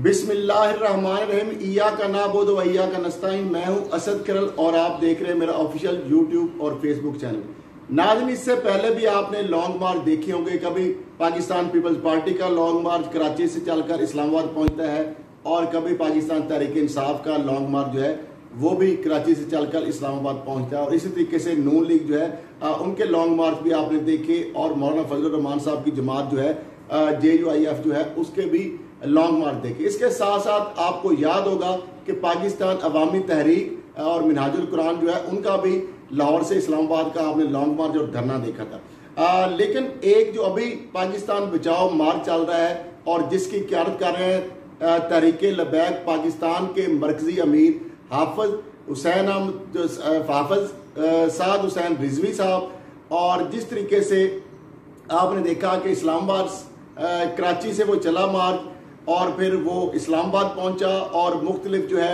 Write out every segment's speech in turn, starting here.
बिस्मिल्लाहिर्रहमानिर्रहीम। इय्या का नाबुद व इय्या का नस्ताईन। मैं हूं असद करल और आप देख रहे हैं मेरा ऑफिशियल यूट्यूब और फेसबुक चैनल। नाज़रीन, इससे पहले भी आपने लॉन्ग मार्च देखे होंगे। कभी पाकिस्तान पीपल्स पार्टी का लॉन्ग मार्च कराची से चलकर इस्लामाबाद पहुंचता है और कभी पाकिस्तान तहरीक इंसाफ का लॉन्ग मार्च जो है वो भी कराची से चलकर इस्लामाबाद पहुंचता है। और इसी तरीके से नून लीग जो है उनके लॉन्ग मार्च भी आपने देखे और मौलाना फजलुर रहमान साहब की जमात जो है JUIF जो है उसके भी लॉन्ग मार्च देखे। इसके साथ साथ आपको याद होगा कि पाकिस्तान अवामी तहरीक और मिनहाजुल कुरान जो है उनका भी लाहौर से इस्लामाबाद का आपने लॉन्ग मार्च और धरना देखा था। लेकिन एक जो अभी पाकिस्तान बचाओ मार्च चल रहा है और जिसकी क्यादत कर रहे हैं तहरीक लबैक पाकिस्तान के मरकजी अमीर हाफिज साद हुसैन रिजवी साहब, और जिस तरीके से आपने देखा कि इस्लामाबाद कराची से वो चला मार्च और फिर वो इस्लामाबाद पहुंचा और मुख्तलिफ जो है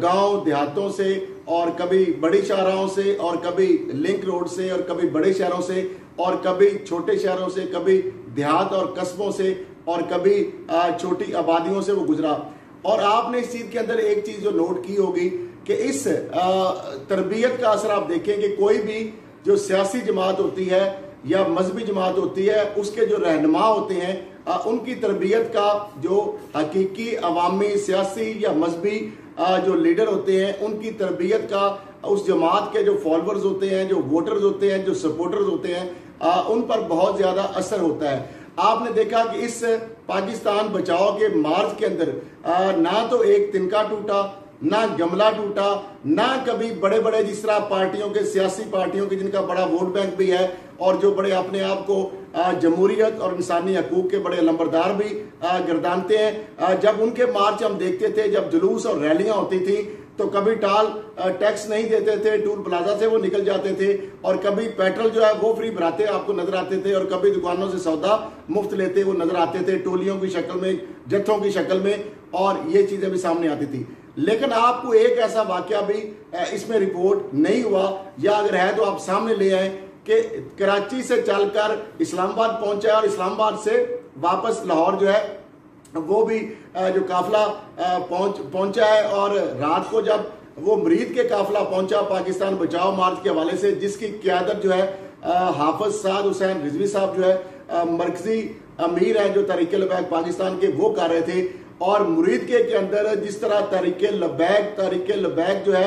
गांव देहातों से और कभी बड़ी शाहराहों से और कभी लिंक रोड से और कभी बड़े शहरों से और कभी छोटे शहरों से, कभी देहात और कस्बों से और कभी छोटी आबादियों से वो गुजरा। और आपने इस चीज के अंदर एक चीज जो नोट की होगी कि इस तरबियत का असर आप देखें कि कोई भी जो सियासी जमात होती है या मजहबी जमात होती है उसके जो रहनुमा होते हैं उनकी तरबियत का जो हकीकी अवामी सियासी या मजहबी जो लीडर होते हैं उनकी तरबियत का उस जमात के जो फॉलोअर्स होते हैं, जो वोटर्स होते हैं, जो सपोर्टर्स होते हैं उन पर बहुत ज्यादा असर होता है। आपने देखा कि इस पाकिस्तान बचाओ के मार्च के अंदर ना तो एक तिनका टूटा, ना गमला टूटा, ना कभी बड़े बड़े जिस तरह पार्टियों के सियासी पार्टियों के जिनका बड़ा वोट बैंक भी है और जो बड़े अपने आप को जमहूरियत और इंसानी हकूक के बड़े लंबरदार भी गर्दानते हैं, जब उनके मार्च हम देखते थे, जब जुलूस और रैलियां होती थी तो कभी टाल टैक्स नहीं देते थे, टूल प्लाजा से वो निकल जाते थे और कभी पेट्रोल जो है वो फ्री भराते आपको नजर आते थे और कभी दुकानों से सौदा मुफ्त लेते वो नजर आते थे, टोलियों की शक्ल में, जत्थों की शक्ल में, और ये चीजें भी सामने आती थी। लेकिन आपको एक ऐसा वाकया भी इसमें रिपोर्ट नहीं हुआ, या अगर है तो आप सामने ले आए कि कराची से चलकर इस्लामाबाद पहुंचा और इस्लामाबाद से वापस लाहौर जो है वो भी जो काफिला पहुंचा है। और रात को जब वो मरीद के काफिला पहुंचा पाकिस्तान बचाओ मार्च के हवाले से, जिसकी क्यादत जो है हाफिज साद हुसैन रिजवी साहब जो है मरकजी अमीर है जो तहरीक लबैक पाकिस्तान के, वो कर रहे थे। और मुरीद के अंदर जिस तरह तहरीक लबैक जो है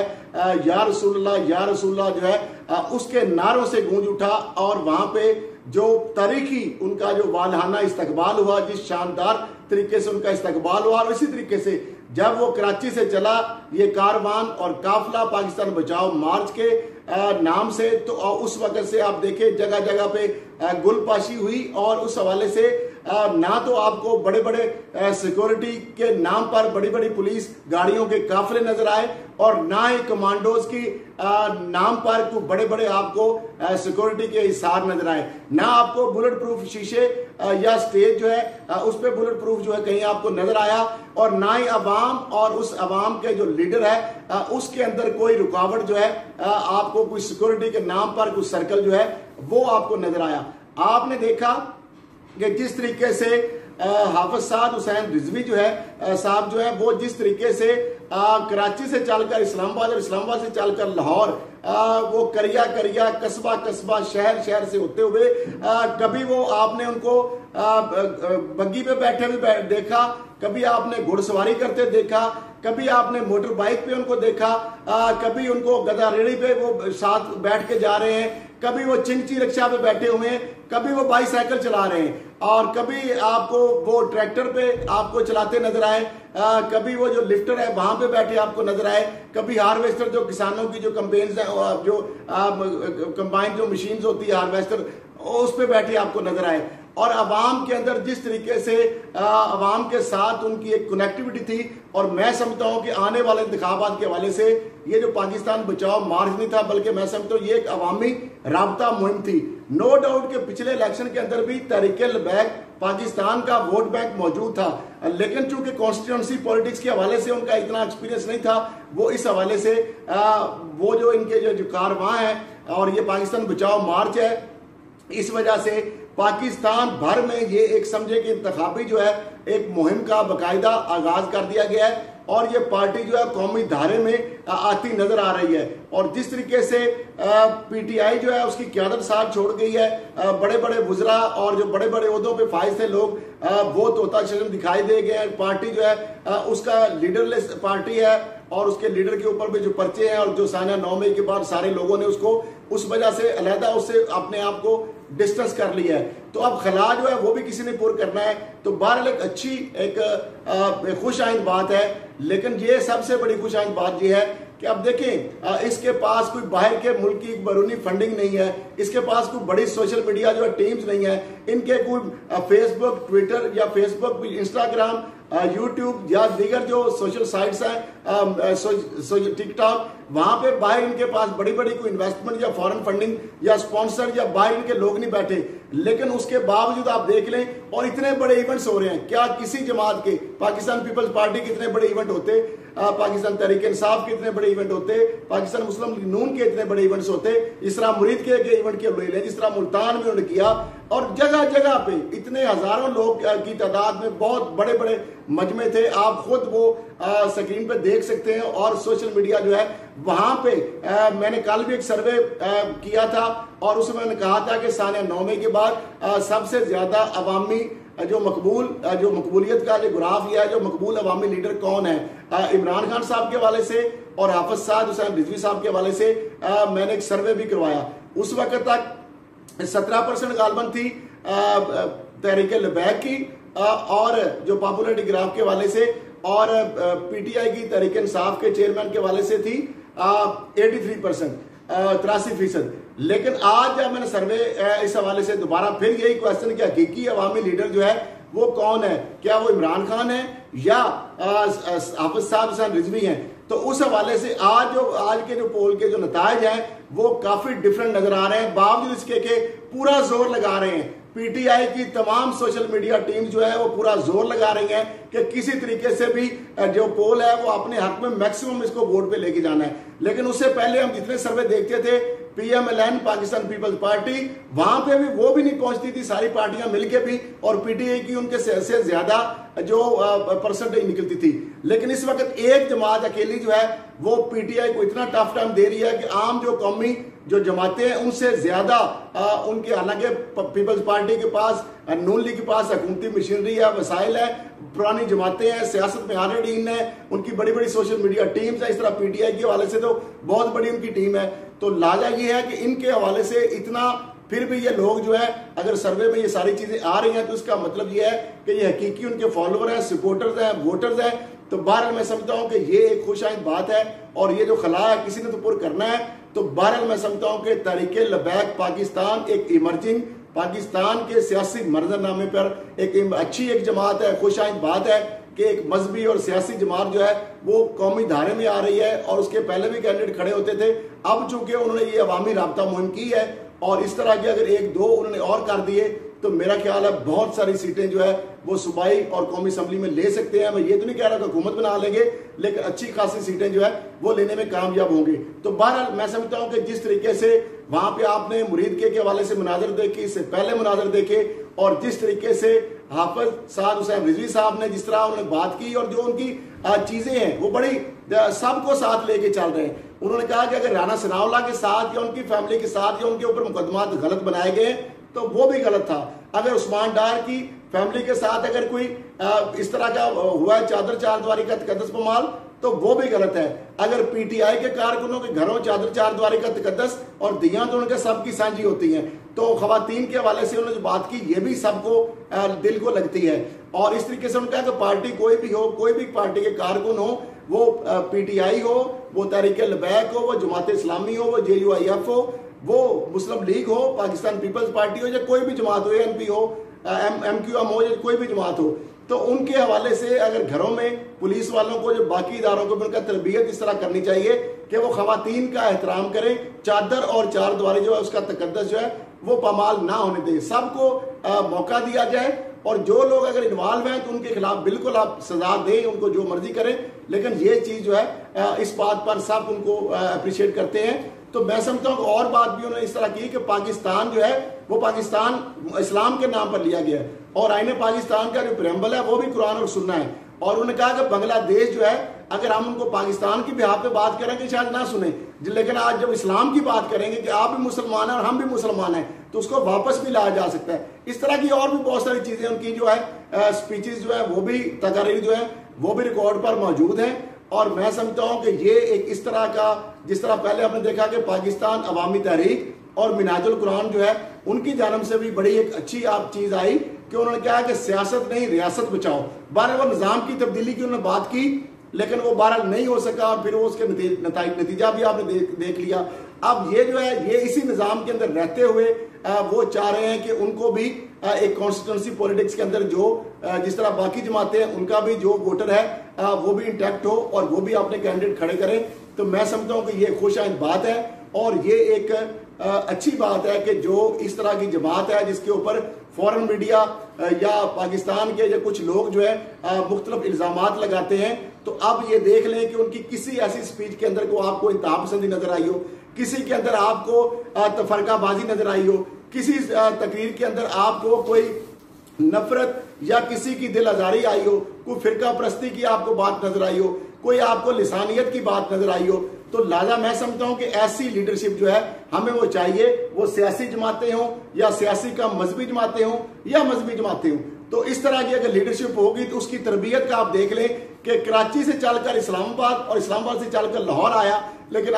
या रसूलुल्लाह जो है उसके नारों से गूंज उठा और वहां पे जो तारीखी उनका जो वालहाना इस्तकबाल हुआ, जिस शानदार तरीके से उनका इस्तकबाल हुआ, और इसी तरीके से जब वो कराची से चला ये कारवान और काफिला पाकिस्तान बचाओ मार्च के नाम से, तो उस वक्त से आप देखें जगह जगह पे गुलपाशी हुई और उस हवाले से ना तो आपको बड़े बड़े सिक्योरिटी के नाम पर बड़ी बड़ी पुलिस गाड़ियों के काफिले नजर आए और ना ही कमांडोज की नाम पर कोई बड़े बड़े आपको सिक्योरिटी के हिसार नजर आए, ना आपको बुलेट प्रूफ शीशे या स्टेज जो है उस पर बुलेट प्रूफ जो है कहीं आपको नजर आया, और ना ही अवाम और उस अवाम के जो लीडर है उसके अंदर कोई रुकावट जो है आपको कोई सिक्योरिटी के नाम पर कुछ सर्कल जो है वो आपको नजर आया। आपने देखा कि जिस तरीके से हाफिज साद हुसैन रिजवी जो है साहब जो है वो जिस तरीके से कराची से चलकर इस्लामाबाद और इस्लामाबाद से चलकर लाहौर वो करिया करिया कस्बा कस्बा शहर शहर से होते हुए कभी वो आपने उनको बग्गी पे बैठे हुए देखा, कभी आपने घुड़सवारी करते देखा, कभी आपने मोटर बाइक पे उनको देखा, कभी उनको गधा रेड़ी पे वो साथ बैठ के जा रहे हैं, कभी वो चिंची रिक्शा पे बैठे हुए हैं, कभी वो बाईसाइकिल चला रहे हैं, और कभी आपको वो ट्रैक्टर पे आपको चलाते नजर आए, कभी वो जो लिफ्टर है वहां पे बैठे आपको नजर आए, कभी हार्वेस्टर जो किसानों की जो कंपेन्स है जो कंबाइन जो मशीन्स होती है हार्वेस्टर उस पे बैठे आपको नजर आए। और अवाम के अंदर जिस तरीके से अवाम के साथ उनकी एक कनेक्टिविटी थी, और मैं समझता हूं कि आने वाले इंतखाबात के हवाले से ये जो पाकिस्तान बचाओ मार्च नहीं था बल्कि मैं समझता हूं ये एक अवामी राबता मुहिम थी। नो डाउट के पिछले इलेक्शन के अंदर भी तहरीक लबैक पाकिस्तान का वोट बैंक मौजूद था, लेकिन चूंकि कॉन्स्टिट्यूंसी पॉलिटिक्स के हवाले से उनका इतना एक्सपीरियंस नहीं था, वो इस हवाले से वो जो इनके जो कारवां है और ये पाकिस्तान बचाओ मार्च है, इस वजह से पाकिस्तान भर में ये एक समझे कि इंतखाबी जो है एक मुहिम का बाकायदा आगाज कर दिया गया है और ये पार्टी जो है कौमी धारे में आती नजर आ रही है। और जिस तरीके से पीटीआई जो है उसकी क़यादत साथ छोड़ गई है, बड़े बड़े वुज़रा और जो बड़े बड़े ओहदों पे फाइज थे लोग वो तोता शक्ल दिखाई दे गए हैं। पार्टी जो है उसका लीडरलेस पार्टी है और उसके लीडर के ऊपर भी जो पर्चे हैं और जो साना 9 मई के बाद सारे लोगों ने उसको उस वजह से अलहदा उससे अपने आप को डिस्टेंस कर लिया है। तो अब खला जो है वो भी किसी ने पूरा करना है। तो बहरहाल एक अच्छी एक खुश आइंद बात है, लेकिन ये सबसे बड़ी खुश आइंद बात ये है कि अब देखें इसके पास कोई बाहर के मुल्क की बैरूनी फंडिंग नहीं है, इसके पास कोई बड़ी सोशल मीडिया जो है टीम्स नहीं है, इनके कोई फेसबुक ट्विटर या फेसबुक इंस्टाग्राम यूट्यूब या दीगर जो सोशल साइट्स हैं टिकटॉक, वहां पे बाहर इनके पास बड़ी बड़ी कोई इन्वेस्टमेंट या फॉरेन फंडिंग या स्पॉन्सर या बाहर इनके लोग नहीं बैठे। लेकिन उसके बावजूद आप देख लें और इतने बड़े इवेंट्स हो रहे हैं, क्या किसी जमात के पाकिस्तान पीपल्स पार्टी के इतने बड़े इवेंट होते, पाकिस्तान तहरीक इंसाफ के इतने बड़े इवेंट होते, पाकिस्तान मुस्लिम लीग नून के इतने बड़े इवेंट्स होते, जिस तरह मुरीद के इवेंट के ले लें, जिस तरह मुल्तान में उन्होंने किया, और जगह जगह पे इतने हजारों लोग की तादाद में बहुत बड़े बड़े मजमे थे। आप खुद वो स्क्रीन पे देख सकते हैं और सोशल मीडिया जो है वहां पे मैंने कल भी एक सर्वे किया था और उसमें मैंने कहा था कि साल 9 मई के बाद सबसे ज्यादा अवामी जो मकबूलियत का जो ग्राफ है, जो मकबूल अवामी लीडर कौन है, इमरान खान साहब के हवाले से और हाफिज साद हुसैन रिजवी साहब के हवाले से मैंने एक सर्वे भी करवाया। उस वक्त तक 17% गालबन थी तहरीक लबैक की और जो पॉपुलरिटी ग्राफ के हवाले से, और पीटीआई की तहरीक इंसाफ के चेयरमैन के हवाले से थी 83%, 83%। लेकिन आज जब मैंने सर्वे इस हवाले से दोबारा फिर यही क्वेश्चन कि हकीकी अवामी लीडर जो है वो कौन है, क्या वो इमरान खान है या हाफिज साहब हुसैन रिजवी हैं, तो उस हवाले से आज के जो पोल के जो नतायज हैं वो काफी डिफरेंट नजर आ रहे हैं। बावजूद इसके के पूरा जोर लगा रहे हैं, पीटीआई की तमाम सोशल मीडिया टीम जो है वो पूरा जोर लगा रही है कि किसी तरीके से भी जो पोल है वो अपने हक में मैक्सिमम इसको वोट पे लेके जाना है। लेकिन उससे पहले हम जितने सर्वे देखते थे पीएमएलएन पाकिस्तान पीपल्स पार्टी, वहां पे भी वो भी नहीं पहुंचती थी सारी पार्टियां मिलके भी, और पीटीआई की उनके से ज्यादा जो परसेंटेज निकलती थी। लेकिन इस वक्त एक जमात अकेली जो है वो पीटीआई को इतना टफ टाइम दे रही है कि आम जो कौमी जो जमातें हैं उनसे ज्यादा उनके, हालांकि पीपल्स पार्टी के पास नून लीग के पास हुकूमती मशीनरी है, वसाइल है, पुरानी जमातें हैं, सियासत में ऑलरेडी इन है, उनकी बड़ी बड़ी सोशल मीडिया टीम्स है। इस तरह पीटीआई के हवाले से तो बहुत बड़ी उनकी टीम है। तो लाजा ये है कि इनके हवाले से इतना फिर भी ये लोग जो है अगर सर्वे में ये सारी चीजें आ रही हैं तो इसका मतलब ये है कि ये हकीकी उनके फॉलोअर हैं, सपोर्टर्स हैं, वोटर्स हैं। तो बहरहाल मैं समझता हूं कि ये एक खुशाइंद बात है और ये जो खला है किसी ने तो पूरा करना है। तो बहरहाल मैं समझता हूं कि तहरीक लबैक पाकिस्तान एक इमर्जिंग पाकिस्तान के सियासी मंजरनामे पर एक अच्छी एक जमात है। खुशाइंद बात है कि एक मजहबी और सियासी जमात जो है वो कौमी धारे में आ रही है और उसके पहले भी कैंडिडेट खड़े होते थे। अब चूंकि उन्होंने ये अवामी राब्ता मुहिम की है और इस तरह की अगर 1-2 उन्होंने और कर दिए तो मेरा ख्याल है बहुत सारी सीटें जो है वो सूबाई और कौमी असम्बली में ले सकते हैं। मैं ये तो नहीं कह रहा कि हुकूमत बना लेंगे, लेकिन अच्छी खासी सीटें जो है वो लेने में कामयाब होंगे। तो बहरहाल मैं समझता हूं कि जिस तरीके से वहां पे आपने मुरीद के हवाले से मुनाजर देखे, इससे पहले मुनाजर देखे, और जिस तरीके से हाफिज साद हुसैन रिजवी साहब ने जिस तरह उन्होंने बात की और जो उनकी चीजें हैं वो बड़ी सबको साथ लेके चल रहे हैं। उन्होंने कहा कि अगर राना सनाउल्लाह के साथ या उनकी फैमिली के साथ या उनके ऊपर मुकदमात गलत बनाए गए तो वो भी गलत था। अगर उस्मान डार की फैमिली के साथ अगर कोई इस तरह का हुआ है चादर चारद्वारी का तकद्दस पमाल तो वो भी गलत है। अगर पीटीआई के कारकुनों के घरों चादर चारद्वारी का तकद्दस और दियां तो उनके सबकी साझी होती हैं, तो खवातीन के हवाले से उन्होंने जो बात की ये भी सबको दिल को लगती है। और इस तरीके से उन्होंने कहा कि पार्टी कोई भी हो, कोई भी पार्टी के कारकुन हो, वो पीटीआई हो, वो तहरीक लबैक हो, वो जमात इस्लामी हो, वो JUIF हो, वो मुस्लिम लीग हो, पाकिस्तान पीपल्स पार्टी हो, या कोई भी जमात हो, ANP हो, MQM हो, या कोई भी जमात हो, तो उनके हवाले से अगर घरों में पुलिस वालों को जो बाकी इदारों को उनका तरबियत इस तरह करनी चाहिए कि वो खवातीन का एहतराम करें, चादर और चारद्वारी जो है उसका तकद्दस जो है वो पामाल ना होने दें, सबको मौका दिया जाए। और जो लोग अगर इन्वॉल्व हैं तो उनके खिलाफ बिल्कुल आप सजा दें, उनको जो मर्जी करें, लेकिन ये चीज जो है इस बात पर सब उनको अप्रिशिएट करते हैं। तो मैं समझता हूँ और बात भी उन्होंने इस तरह की कि पाकिस्तान जो है वो पाकिस्तान इस्लाम के नाम पर लिया गया है, और आईने पाकिस्तान का जो प्रेम्बल है वो भी कुरान और सुन्ना है। और उन्होंने कहा कि बांग्लादेश जो है, अगर हम उनको पाकिस्तान की बिहाफ पे बात करेंगे शायद ना सुने, लेकिन आज जब इस्लाम की बात करेंगे कि आप भी मुसलमान हैं और हम भी मुसलमान हैं, तो उसको वापस भी लाया जा सकता है। इस तरह की और भी बहुत सारी चीजें उनकी जो है स्पीचेस जो है वो भी, तकारीर जो है वो भी रिकॉर्ड पर मौजूद है। और मैं समझता हूं कि ये एक इस तरह का, जिस तरह पहले आपने देखा कि पाकिस्तान अवामी तहरीक और मिनाजुल कुरान जो है उनकी जानब से भी बड़ी एक अच्छी आप चीज आई कि उन्होंने कहा कि सियासत नहीं रियासत बचाओ। बहरहाल वो निजाम की तब्दीली की उन्होंने बात की, लेकिन वो बहरहाल नहीं हो सका, फिर वो उसके नतीजा भी आपने देख लिया। अब ये जो है ये इसी निजाम के अंदर रहते हुए वो चाह रहे हैं कि उनको भी एक कॉन्स्टिट्यूंसी पॉलिटिक्स के अंदर जो जिस तरह बाकी जमाते हैं उनका भी जो वोटर है वो भी इंटैक्ट हो और वो भी अपने कैंडिडेट खड़े करें। तो मैं समझता हूं कि ये खुशाइंद बात है और ये एक अच्छी बात है कि जो इस तरह की जमात है जिसके ऊपर फॉरेन मीडिया या पाकिस्तान के या कुछ लोग जो है मुख्तलिफ इल्जामात लगाते हैं, तो अब ये देख लें कि उनकी किसी ऐसी स्पीच के अंदर को आपको इंतहा पसंदी नजर आई हो, किसी के अंदर आपको तफरकाबाजी नजर आई हो, किसी तकरीर के अंदर आपको कोई नफरत या किसी की दिल आजारी आई हो, कोई फिरका परस्ती की आपको बात नजर आई हो, कोई आपको लिसानियत की बात नजर आई हो, तो लिहाजा मैं समझता हूं कि ऐसी लीडरशिप जो है हमें वो चाहिए, वो सियासी जमातें हों या सियासी का मजहबी जमातें हों या मजहबी जमातें हों। तो इस तरह की अगर लीडरशिप होगी तो उसकी तरबियत का आप देख लें कि कराची से चलकर इस्लामाबाद और इस्लामाबाद से चलकर लाहौर आया, लेकिन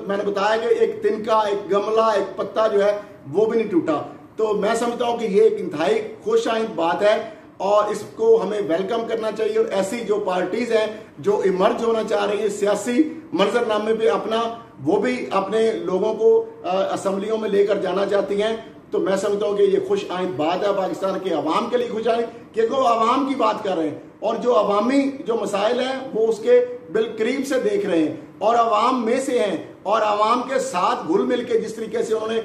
मैंने बताया कि एक तिनका, एक गमला, एक पत्ता जो है वो भी नहीं टूटा। तो मैं समझता हूं कि ये एक इंतहाई खुशाइंद बात है और इसको हमें वेलकम करना चाहिए। और ऐसी जो पार्टीज हैं जो इमर्ज होना चाह रही है सियासी मंजरनामे पे अपना, वो भी अपने लोगों को असम्बलियों में लेकर जाना चाहती हैं, तो मैं समझता हूं कि ये खुश आइंद बात है पाकिस्तान के अवाम के लिए खुश आइंद, क्योंकि वो अवाम की बात कर रहे हैं और जो अवामी जो मसाइल हैं वो उसके बिलकरीब से देख रहे हैं और अवाम में से हैं और अवाम के साथ घुल मिल के जिस तरीके से उन्होंने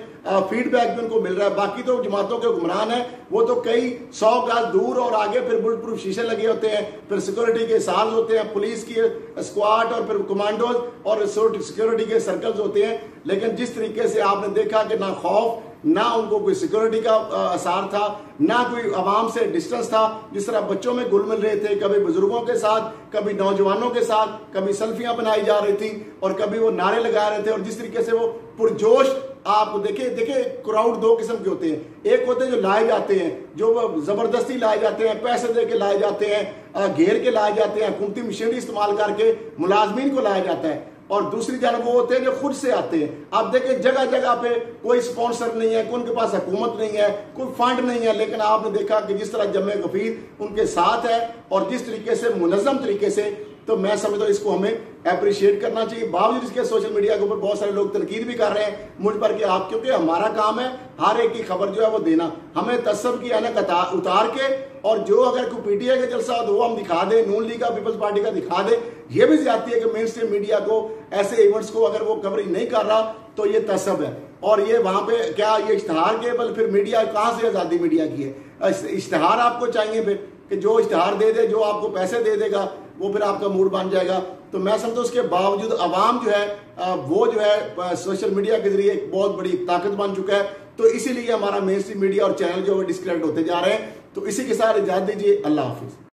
फीडबैक भी उनको मिल रहा है। बाकी तो जमातों के हुक्मरान हैं वो तो कई 100 गज दूर और आगे फिर बुलेट प्रूफ शीशे लगे होते हैं, फिर सिक्योरिटी के साल होते हैं, पुलिस की स्क्वाड और फिर कमांडोज और सिक्योरिटी के सर्कल्स होते हैं। लेकिन जिस तरीके से आपने देखा कि ना खौफ, ना उनको कोई सिक्योरिटी का असर था, ना कोई आवाम से डिस्टेंस था, जिस तरह बच्चों में घुल मिल रहे थे, कभी बुजुर्गों के साथ, कभी नौजवानों के साथ, कभी सेल्फियां बनाई जा रही थी और कभी वो नारे लगा रहे थे। और जिस तरीके से वो पुरजोश, आप देखिए क्राउड दो किस्म के होते हैं, एक होते हैं जो लाए जाते हैं, जो जबरदस्ती लाए जाते हैं, पैसे दे के लाए जाते हैं, घेर के लाए जाते हैं, हुकूमती मशीनरी इस्तेमाल करके मुलाजमीन को लाया जाता है, और दूसरी जानब वो होते हैं जो खुद से आते हैं। आप देखें जगह जगह पे कोई स्पॉन्सर नहीं है, उनके पास हुकूमत नहीं है, कोई फंड नहीं है, लेकिन आपने देखा कि जिस तरह जमे गफीर उनके साथ है और जिस तरीके से मुनज़्ज़म तरीके से, तो मैं समझता हूं इसको हमें अप्रिशिएट करना चाहिए। बावजूद इसके सोशल मीडिया के ऊपर बहुत सारे लोग तनकीद भी कर रहे हैं मुझ पर कि आप, क्योंकि हमारा काम है हर एक की खबर जो है वो देना, हमें तस्सब की ऐनक उतार के, और जो अगर कोई पीटीआई का जलसा हो तो वो हम दिखा दे, नून लीग का, पीपल्स पार्टी का दिखा दे। ये भी ज्यादती है कि मेन स्ट्रीम मीडिया को ऐसे इवेंट्स को अगर वो कवरेज नहीं कर रहा तो ये तस्सब है। और ये वहां पे क्या ये इश्तहार के बल फिर मीडिया कहां से आजादी मीडिया की है? इश्तहार आपको चाहिए फिर कि जो इश्तहार दे दे, जो आपको पैसे दे देगा वो फिर आपका मूड बन जाएगा। तो मैं समझता हूं उसके बावजूद अवाम जो है वो जो है सोशल मीडिया के जरिए एक बहुत बड़ी ताकत बन चुका है। तो इसीलिए हमारा मेन स्ट्रीम मीडिया और चैनल जो है डिस्क्रेडिट होते जा रहे हैं। तो इसी के साथ इजाजत दीजिए, अल्लाह हाफिज।